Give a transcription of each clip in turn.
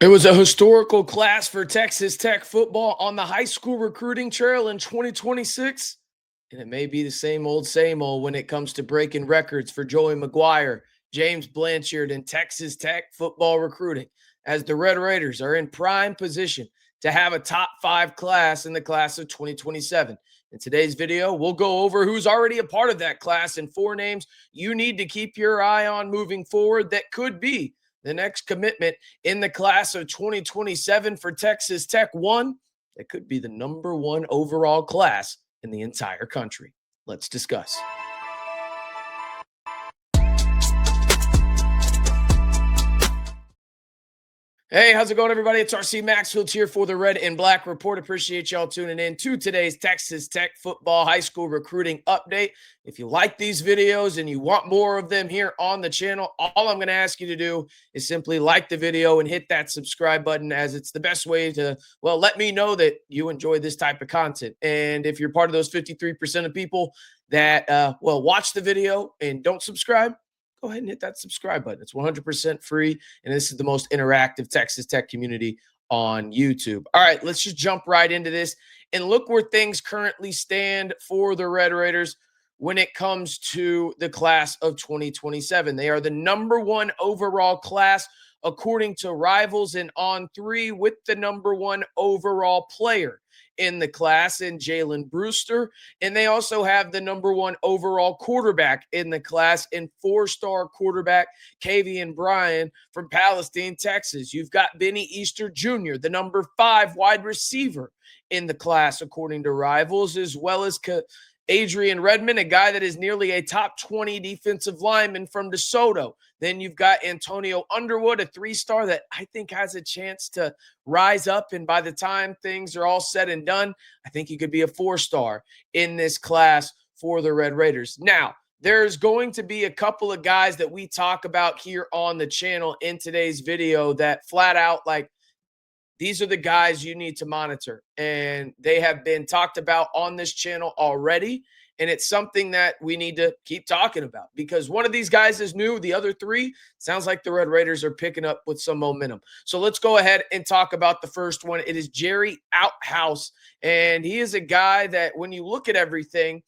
It was a historical class for Texas Tech football on the high school recruiting trail in 2026. And it may be the same old when it comes to breaking records for Joey McGuire, James Blanchard, and Texas Tech football recruiting, as the Red Raiders are in prime position to have a top 5 class in the class of 2027. In today's video, we'll go over who's already a part of that class and 4 names you need to keep your eye on moving forward that could be the next commitment in the class of 2027 for Texas Tech. One that could be the number 1 overall class in the entire country. Let's discuss. Hey, how's it going, everybody? It's RC Maxfield here for the Red and Black Report. Appreciate y'all tuning in to today's Texas Tech football high school recruiting update. If you like these videos and you want more of them here on the channel, all I'm going to ask you to do is simply like the video and hit that subscribe button, as it's the best way to, well, let me know that you enjoy this type of content. And if you're part of those 53% of people that, watch the video and don't subscribe, go ahead and hit that subscribe button. It's 100% free, and this is the most interactive Texas Tech community on YouTube. All right, let's just jump right into this and look where things currently stand for the Red Raiders when it comes to the class of 2027. They are the number 1 overall class according to Rivals and On3, with the number 1 overall player in the class in Jalen Brewster. And they also have the number 1 overall quarterback in the class in 4-star quarterback Kavian Bryan from Palestine, Texas. You've got Benny Easter Jr., the number 5 wide receiver in the class according to Rivals, as well as Adrian Redmond, a guy that is nearly a top 20 defensive lineman from DeSoto. Then you've got Antonio Underwood, a 3-star that I think has a chance to rise up. And by the time things are all said and done, I think he could be a 4-star in this class for the Red Raiders. Now, there's going to be a couple of guys that we talk about here on the channel in today's video that flat out, like, these are the guys you need to monitor, and they have been talked about on this channel already. And it's something that we need to keep talking about, because one of these guys is new. The other 3, sounds like the Red Raiders are picking up with some momentum. So let's go ahead and talk about the first one. It is Jerry Outhouse, and he is a guy that when you look at everything,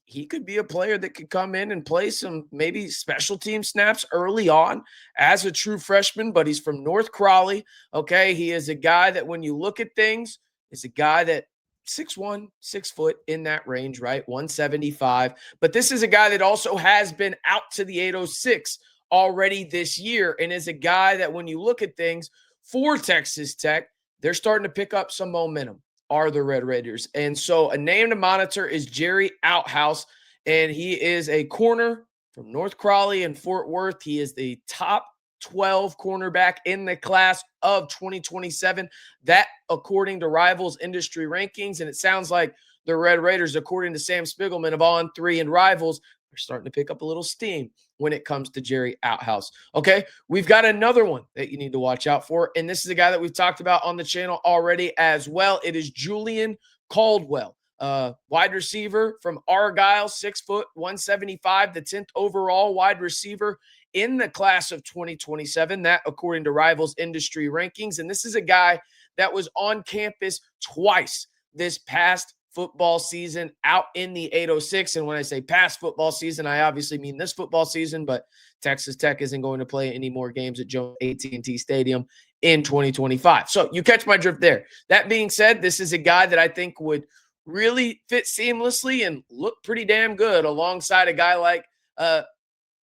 he could be a player that could come in and play some maybe special team snaps early on as a true freshman, but he's from North Crawley. Okay. He is a guy that when you look at things, is a guy that 6'1", 6 foot in that range, right? 175. But this is a guy that also has been out to the 806 already this year, and is a guy that when you look at things for Texas Tech, they're starting to pick up some momentum, are the Red Raiders. And so a name to monitor is Jerry Outhouse, and he is a corner from North Crawley and Fort Worth. He is the top 12 cornerback in the class of 2027. That according to Rivals industry rankings. And it sounds like the Red Raiders, according to Sam Spiegelman of On3 and Rivals, are starting to pick up a little steam when it comes to Jerry Outhouse. Okay, we've got another one that you need to watch out for, and this is a guy that we've talked about on the channel already as well. It is Julian Caldwell, wide receiver from Argyle, 6 foot, 175, the 10th overall wide receiver in the class of 2027. That according to Rivals industry rankings. And this is a guy that was on campus twice this past football season out in the 806. And when I say past football season, I obviously mean this football season, but Texas Tech isn't going to play any more games at Jones AT&T Stadium in 2025. So you catch my drift there. That being said, this is a guy that I think would really fit seamlessly and look pretty damn good alongside a guy like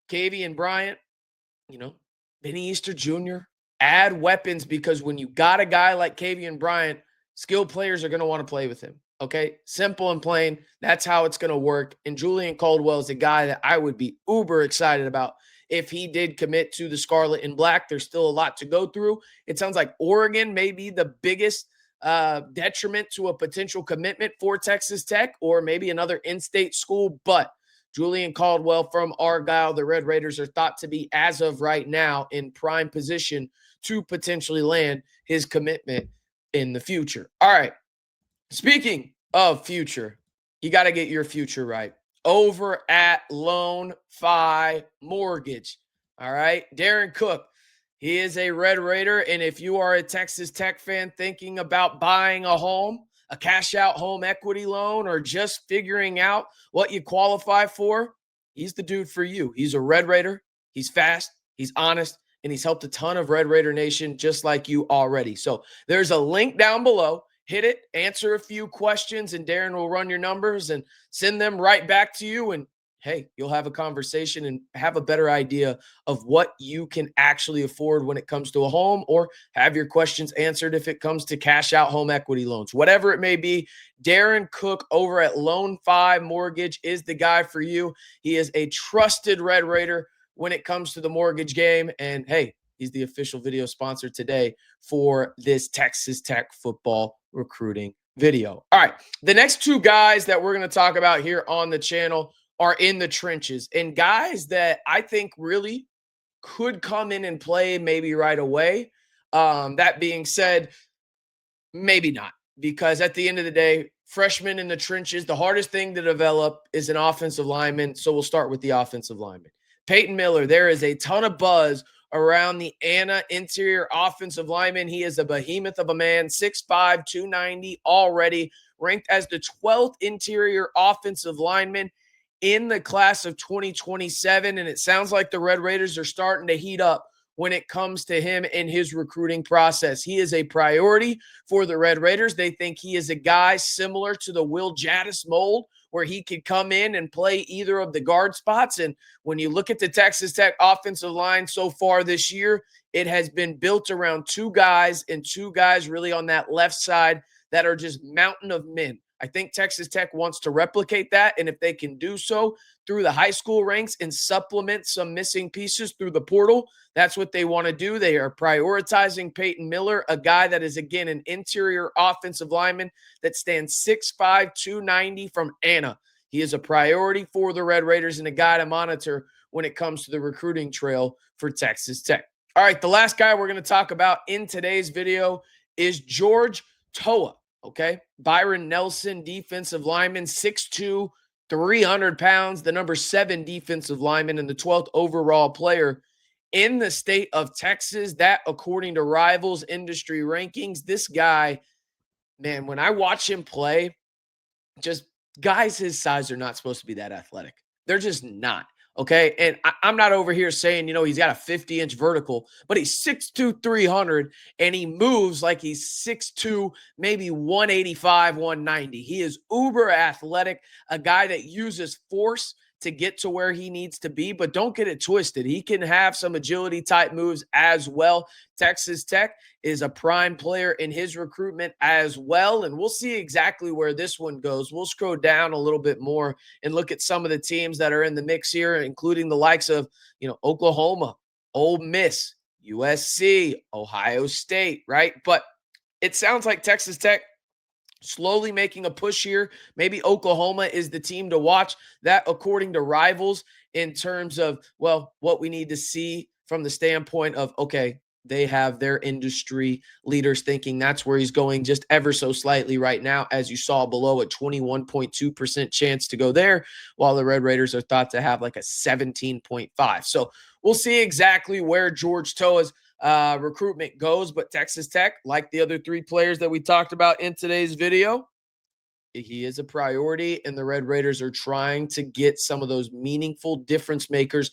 Kavian Bryant, Benny Easter Jr. Add weapons, because when you got a guy like Kavian Bryant, skilled players are going to want to play with him. Okay, simple and plain. That's how it's going to work. And Julian Caldwell is a guy that I would be uber excited about if he did commit to the Scarlet and Black. There's still a lot to go through. It sounds like Oregon may be the biggest detriment to a potential commitment for Texas Tech, or maybe another in-state school. But Julian Caldwell from Argyle, the Red Raiders are thought to be, as of right now, in prime position to potentially land his commitment in the future. All right. Speaking of future, you got to get your future right over at LoanFi Mortgage. All right. Darrin Cook, He is a Red Raider, and if you are a Texas Tech fan thinking about buying a home, a cash out home equity loan, or just figuring out what you qualify for, he's the dude for you. He's a Red Raider. He's fast, he's honest, and he's helped a ton of Red Raider Nation just like you already. So there's a link down below. Hit it, answer a few questions, and Darrin will run your numbers and send them right back to you. And hey, you'll have a conversation and have a better idea of what you can actually afford when it comes to a home, or have your questions answered if it comes to cash out home equity loans. Whatever it may be, Darrin Cook over at LoanFi Mortgage is the guy for you. He is a trusted Red Raider when it comes to the mortgage game. And hey, he's the official video sponsor today for this Texas Tech football recruiting video. All right, the next two guys that we're going to talk about here on the channel are in the trenches, and guys that I think really could come in and play maybe right away. That being said, maybe not, because at the end of the day, freshmen in the trenches, the hardest thing to develop is an offensive lineman. So we'll start with the offensive lineman. Peyton Miller, there is a ton of buzz around the Anna interior offensive lineman. He is a behemoth of a man, 6'5", 290 already, ranked as the 12th interior offensive lineman in the class of 2027. And it sounds like the Red Raiders are starting to heat up when it comes to him and his recruiting process. He is a priority for the Red Raiders. They think he is a guy similar to the Will Jadis mold, where he could come in and play either of the guard spots. And when you look at the Texas Tech offensive line so far this year, it has been built around two guys, and two guys really on that left side that are just mountain of men. I think Texas Tech wants to replicate that, and if they can do so through the high school ranks and supplement some missing pieces through the portal, that's what they want to do. They are prioritizing Peyton Miller, a guy that is, again, an interior offensive lineman that stands 6'5", 290 from Anna. He is a priority for the Red Raiders and a guy to monitor when it comes to the recruiting trail for Texas Tech. All right, the last guy we're going to talk about in today's video is George Toa. Okay, Byron Nelson, defensive lineman, 6'2", 300 pounds, the number 7 defensive lineman and the 12th overall player in the state of Texas. That, according to Rivals industry rankings, this guy, man, when I watch him play, just guys his size are not supposed to be that athletic. They're just not. Okay. And I'm not over here saying, he's got a 50-inch vertical, but he's 6'2", 300, and he moves like he's 6'2", maybe 185, 190. He is uber athletic, a guy that uses force to get to where he needs to be, but don't get it twisted. He can have some agility type moves as well. Texas Tech is a prime player in his recruitment as well, and we'll see exactly where this one goes. We'll scroll down a little bit more and look at some of the teams that are in the mix here, including the likes of, Oklahoma, Ole Miss, USC, Ohio State, right? But it sounds like Texas Tech slowly making a push here. Maybe Oklahoma is the team to watch. That, according to Rivals, in terms of, well, what we need to see from the standpoint of, okay, they have their industry leaders thinking that's where he's going just ever so slightly right now, as you saw below, a 21.2% chance to go there, while the Red Raiders are thought to have like a 17.5. So we'll see exactly where George Toa's recruitment goes, but Texas Tech, like the other 3 players that we talked about in today's video, he is a priority, and the Red Raiders are trying to get some of those meaningful difference makers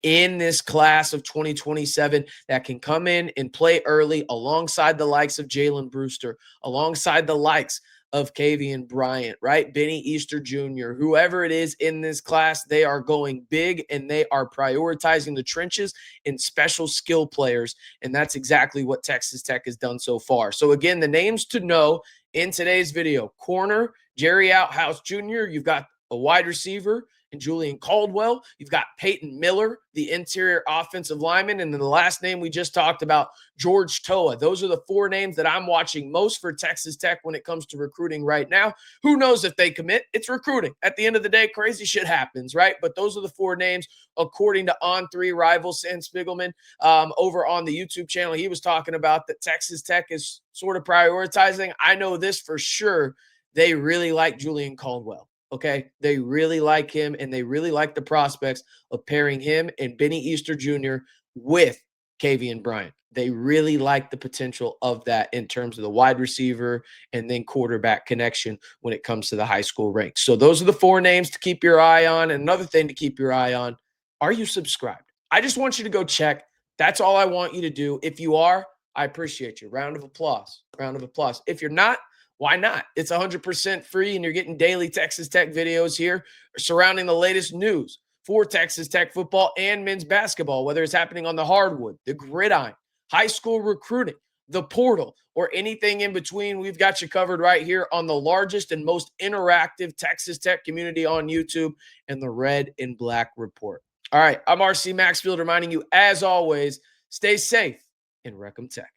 in this class of 2027 that can come in and play early alongside the likes of Jalen Brewster, alongside the likes of Kavian Bryant, right? Benny Easter Jr., whoever it is in this class, they are going big, and they are prioritizing the trenches and special skill players. And that's exactly what Texas Tech has done so far. So again, the names to know in today's video: corner, Jerry Outhouse Jr. You've got a wide receiver and Julian Caldwell. You've got Peyton Miller, the interior offensive lineman. And then the last name we just talked about, George Toa. Those are the 4 names that I'm watching most for Texas Tech when it comes to recruiting right now. Who knows if they commit? It's recruiting. At the end of the day, crazy shit happens, right? But those are the 4 names, according to On3 Rival Sam Spiegelman over on the YouTube channel. He was talking about that Texas Tech is sort of prioritizing. I know this for sure. They really like Julian Caldwell. Okay, they really like him, and they really like the prospects of pairing him and Benny Easter Jr. with Kavian Bryant. They really like the potential of that in terms of the wide receiver and then quarterback connection when it comes to the high school ranks. So those are the 4 names to keep your eye on. And another thing to keep your eye on, are you subscribed? I just want you to go check. That's all I want you to do. If you are, I appreciate you. Round of applause. Round of applause. If you're not, why not? It's 100% free, and you're getting daily Texas Tech videos here surrounding the latest news for Texas Tech football and men's basketball, whether it's happening on the hardwood, the gridiron, high school recruiting, the portal, or anything in between. We've got you covered right here on the largest and most interactive Texas Tech community on YouTube and the Red and Black Report. All right, I'm RC Maxfield reminding you, as always, stay safe and Recom Tech.